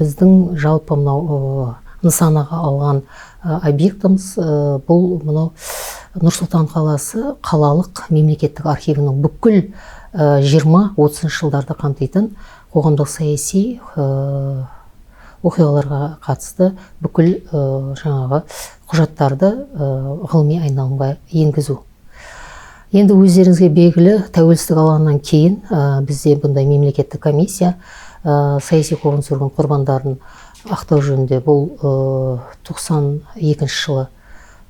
Біздің жалпы мынау нысанаға алған объектіміз бұл мынау Нұр-Сұлтан қаласы қалалық мемлекеттік архивінің бүкіл 20-30 жылдарды қамтитын қоғамдық саяси оқиғаларға қатысты бүкіл жаңағы құжаттарды ғылыми айналымға енгізу. Енді өздеріңізге белгілі, тәуелсіздік алғаннан кейін бізде бұндай мемлекеттік комиссия саяси қуғын-сүргін құрбандарын ақтау жөнінде бұл 92 жылы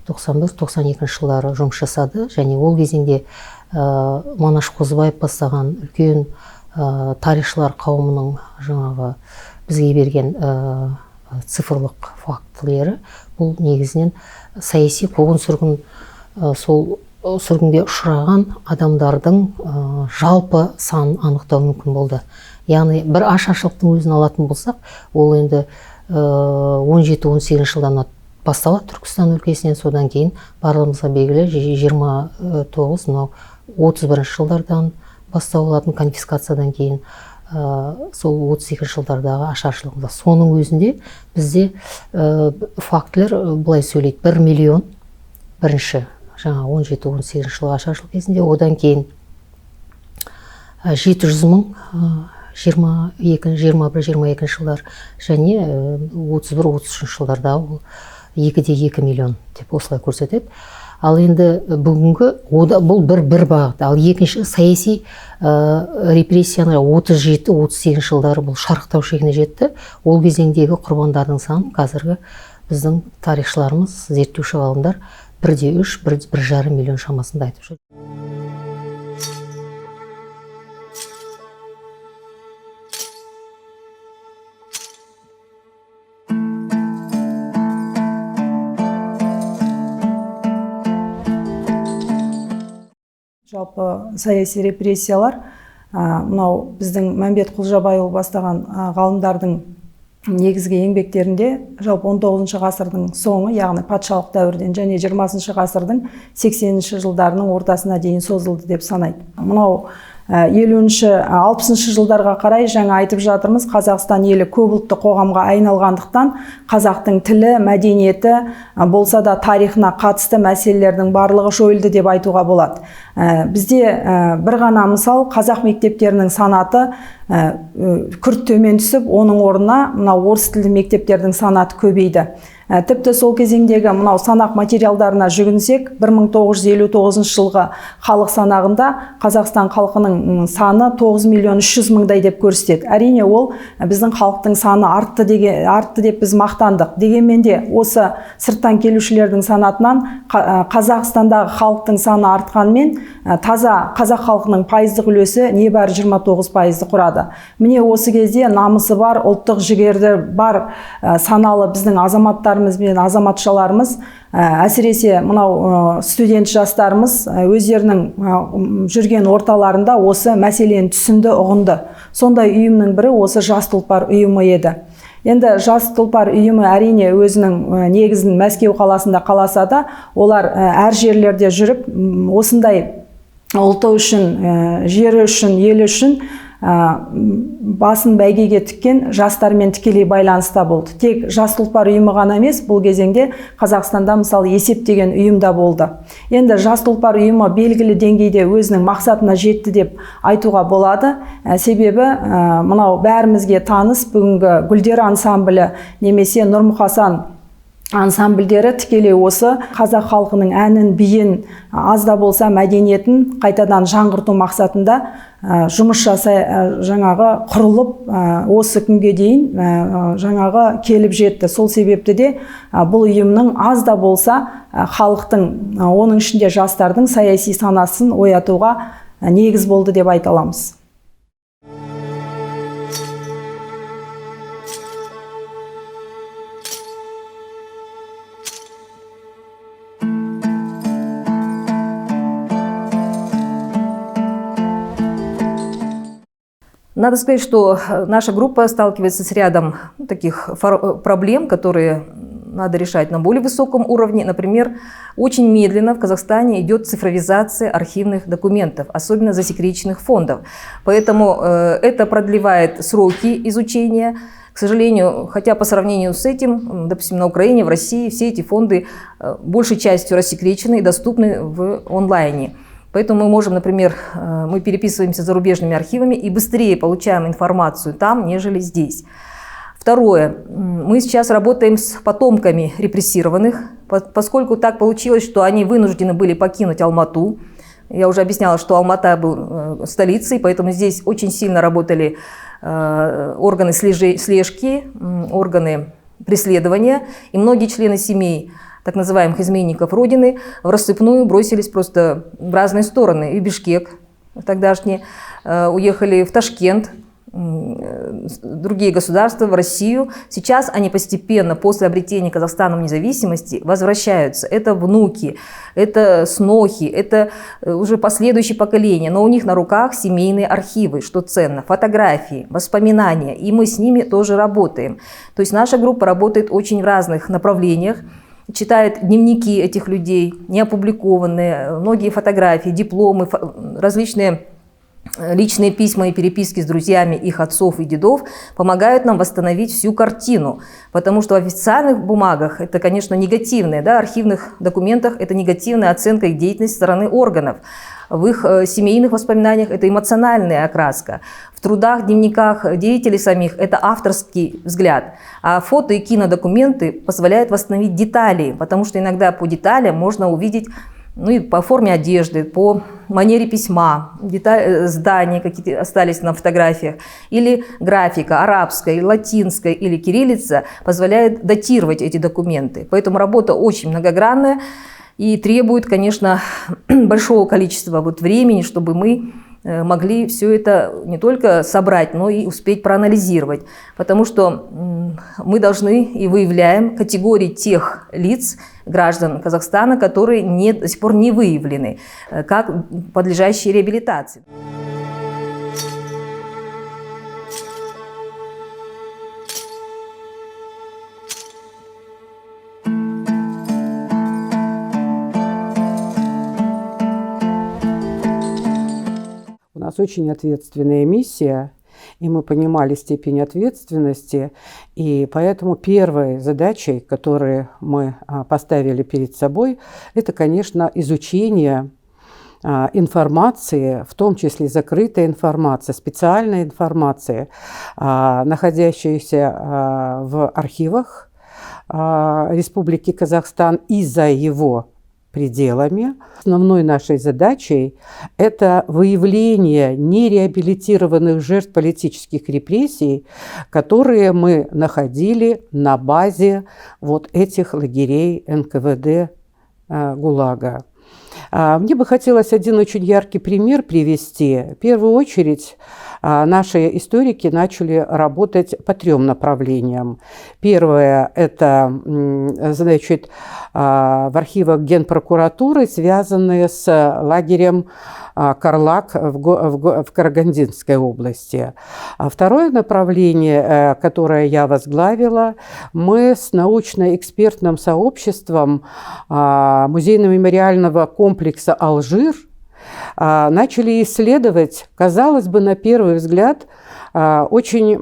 91-92 жылдары жұмыс жасады, және ол кезеңде Манаш Қозыбаев бастаған үлкен тарихшылар қауымының жаңағы бізге берген цифрлық фактілері бұл негізінен саяси қуғын-сүргін, сол сүргінге ұшыраған адамдардың жалпы санын анықтау мүмкін болды. Яғни бір ашаршылықтың өзін алатын болсақ, ол енді 17-18 жылдан басталады Түркістан өлкесінен, содан кейін барлығымызға белгілі 29-31 жылдардан бастау алатын конфискациядан кейін сол 32 жылдардағы ашаршылығында. Соның өзінде бізде фактілер былай сөйлейді: 1 миллион бірінші жаңа 17-18 жылғы ашаршылық кезінде, одан кейін 700 мың 21-22 жылдар, және 31-33 жылдардағы 2-2 миллион деп осылай көрсетеді. Ал енді бүгінгі бұл бір бағыт. Ал екінші саяси репрессияны 37-38 жылдары бұл шарықтау шегіне жетті. Ол кезеңдегі құрбандардың саны қазіргі біздің тарихшыларымыз, зерттеуші ғалымдар 1,3-1,5 миллион шамасында айтып жүр. Жалпы саяси репрессиялар, мынау біздің Мәмбет Құлжабайұлы бастаған ғалымдардың негізгі еңбектерінде жалпы 19 ғасырдың соңы, яғни патшалық дәуірден, және 20 ғасырдың 80 жылдарының ортасына дейін созылды деп санайды. Мынау 50-60 жылдарға қарай жаңа айтып жатырмыз, Қазақстан елі көпұлтты қоғамға айналғандықтан қазақтың тілі, мәдениеті болса да тарихына қатысты мәселелердің барлығы жойылды деп айтуға болады. Бізде бір ғана мысал, қазақ мектептерінің санаты күрт төмен түсіп, оның орнына мынау орыс тілді мектептердің санаты көбейді. Тіпті сол кезеңдегі мынау санақ материалдарына жүгінсек, 1959 жылғы халық санағында Қазақстан халқының саны 9.300.000 деп көрсетеді. Әрине, ол біздің халықтың саны артты деп біз мақтандық. Дегенмен де осы сырттан келушілердің санатынан Қазақстандағы халықтың саны артқанмен, таза қазақ халқының пайыздық үлесі небәрі 29% құрады. Міне осы кезде намысы бар, ұлттық жігері бар саналы біздің азаматтарымыз бен азаматшаларымыз, әсіресе мынау студент жастарымыз өздерінің жүрген орталарында осы мәселені түсінді, ұғынды. Сондай ұйымның бірі осы Жас тұлпар ұйымы еді. Енді Жас тұлпар ұйымы әрине өзінің негізін Мәскеу қаласында қаласа да, олар әр жерлерде жүріп, осындай ұлты үшін, жері үшін, елі үшін басын бәйгеге тіккен жастармен тікелей байланыста болды. Тек Жас тұлпар ұйымы ғана емес, бұл кезеңде Қазақстанда мысалы есеп деген ұйымда болды. Енді Жас тұлпар ұйымы белгілі деңгейде өзінің мақсатына жетті деп айтуға болады. Себебі мынау бәрімізге таныс бүгінгі Гүлдер ансамблі немесе Нұрмұқасан ансамбльдері тікелей осы қазақ халқының әнін, биін, аз да болса мәдениетін қайтадан жаңғырту мақсатында жұмыс жаңағы құрылып, осы күнге дейін жаңағы келіп жетті. Сол себепті де бұл ұйымның аз да болса халықтың, оның ішінде жастардың саяси санасын оятуға негіз болды деп айта аламыз. Надо сказать, что наша группа сталкивается с рядом таких проблем, которые надо решать на более высоком уровне. Например, очень медленно в Казахстане идет цифровизация архивных документов, особенно засекреченных фондов. Поэтому это продлевает сроки изучения. К сожалению, хотя по сравнению с этим, допустим, на Украине, в России все эти фонды большей частью рассекречены и доступны в онлайне. Поэтому мы можем, например, мы переписываемся с зарубежными архивами и быстрее получаем информацию там, нежели здесь. Второе. Мы сейчас работаем с потомками репрессированных, поскольку так получилось, что они вынуждены были покинуть Алмату. Я уже объясняла, что Алмата был столицей, поэтому здесь очень сильно работали органы слежки, органы преследования, и многие члены семей так называемых изменников Родины в рассыпную бросились просто в разные стороны. И в Бишкек тогдашние, уехали в Ташкент, другие государства, в Россию. Сейчас они постепенно, после обретения Казахстаном независимости, возвращаются. Это внуки, это снохи, это уже последующие поколения. Но у них на руках семейные архивы, что ценно, фотографии, воспоминания. И мы с ними тоже работаем. То есть наша группа работает очень в разных направлениях. Читает дневники этих людей, неопубликованные, многие фотографии, дипломы, различные личные письма и переписки с друзьями их отцов и дедов помогают нам восстановить всю картину. Потому что в официальных бумагах это, конечно, негативное, да, архивных документах это негативная оценка их деятельности со стороны органов. В их семейных воспоминаниях это эмоциональная окраска. В трудах, дневниках деятелей самих это авторский взгляд. А фото и кинодокументы позволяют восстановить детали, потому что иногда по деталям можно увидеть, ну, и по форме одежды, по манере письма, здания какие-то остались на фотографиях, или графика арабская, или латинская, или кириллица позволяет датировать эти документы. Поэтому работа очень многогранная и требует, конечно, большого количества времени, чтобы мы могли все это не только собрать, но и успеть проанализировать. Потому что мы должны и выявляем категории тех лиц, граждан Казахстана, которые до сих пор не выявлены, как подлежащие реабилитации. У нас очень ответственная миссия, и мы понимали степень ответственности, и поэтому первой задачей, которую мы поставили перед собой, это, конечно, изучение информации, в том числе закрытая информация, специальная информация, находящаяся в архивах Республики Казахстан и за его пределами. Основной нашей задачей это выявление нереабилитированных жертв политических репрессий, которые мы находили на базе этих лагерей НКВД ГУЛАГа. Мне бы хотелось один очень яркий пример привести. В первую очередь наши историки начали работать по 3 направлениям. Первое – это, значит, в архивах Генпрокуратуры, связанные с лагерем Карлак в Карагандинской области. Второе направление, которое я возглавила, мы с научно-экспертным сообществом музейно-мемориального комплекса «Алжир» начали исследовать, казалось бы, на первый взгляд, очень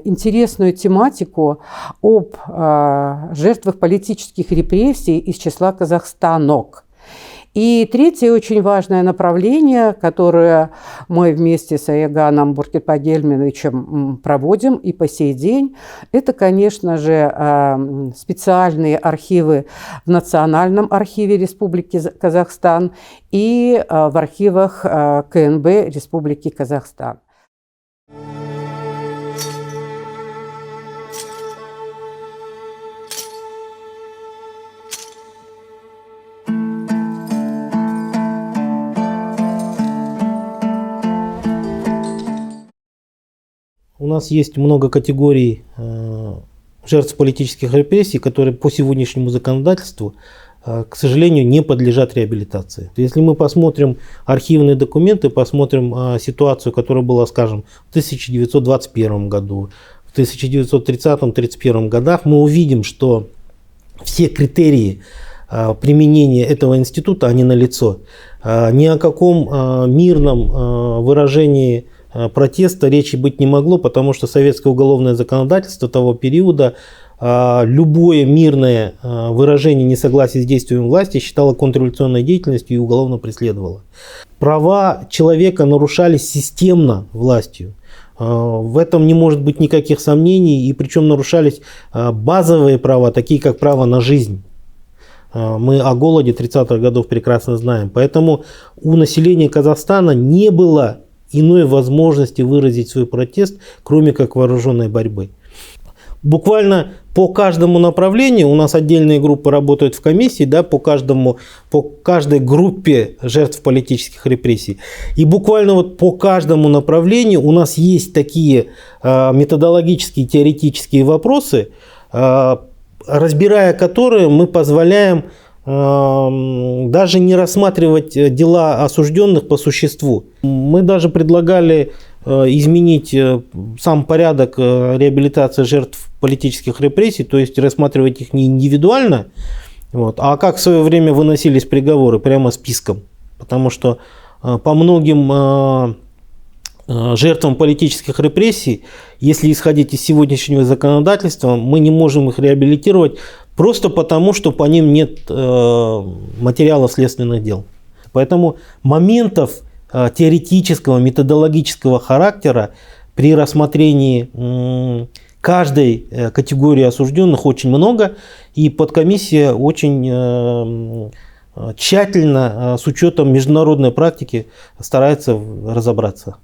интересную тематику об жертвах политических репрессий из числа казахстанок. И третье очень важное направление, которое мы вместе с Аяганом Буркирпагельминовичем проводим и по сей день, это, конечно же, специальные архивы в Национальном архиве Республики Казахстан и в архивах КНБ Республики Казахстан. У нас есть много категорий жертв политических репрессий, которые по сегодняшнему законодательству, к сожалению, не подлежат реабилитации. Если мы посмотрим архивные документы, посмотрим ситуацию, которая была, скажем, в 1921 году, в 1930-1931 годах, мы увидим, что все критерии применения этого института, они налицо. Ни о каком мирном выражении протеста речи быть не могло, потому что советское уголовное законодательство того периода любое мирное выражение несогласия с действием власти считало контрреволюционной деятельностью и уголовно преследовало. Права человека нарушались системно властью. В этом не может быть никаких сомнений, и причем нарушались базовые права, такие как право на жизнь. Мы о голоде 30-х годов прекрасно знаем. Поэтому у населения Казахстана не было иной возможности выразить свой протест, кроме как вооруженной борьбы. Буквально по каждому направлению у нас отдельные группы работают в комиссии, да, по каждой группе жертв политических репрессий. И буквально вот по каждому направлению у нас есть такие методологические, теоретические вопросы, разбирая которые мы позволяем даже не рассматривать дела осужденных по существу. Мы даже предлагали изменить сам порядок реабилитации жертв политических репрессий, то есть рассматривать их не индивидуально, а как в свое время выносились приговоры, прямо списком. Потому что по многим жертвам политических репрессий, если исходить из сегодняшнего законодательства, мы не можем их реабилитировать просто потому, что по ним нет материалов следственных дел. Поэтому моментов теоретического, методологического характера при рассмотрении каждой категории осужденных очень много, и подкомиссия очень тщательно, с учетом международной практики, старается разобраться.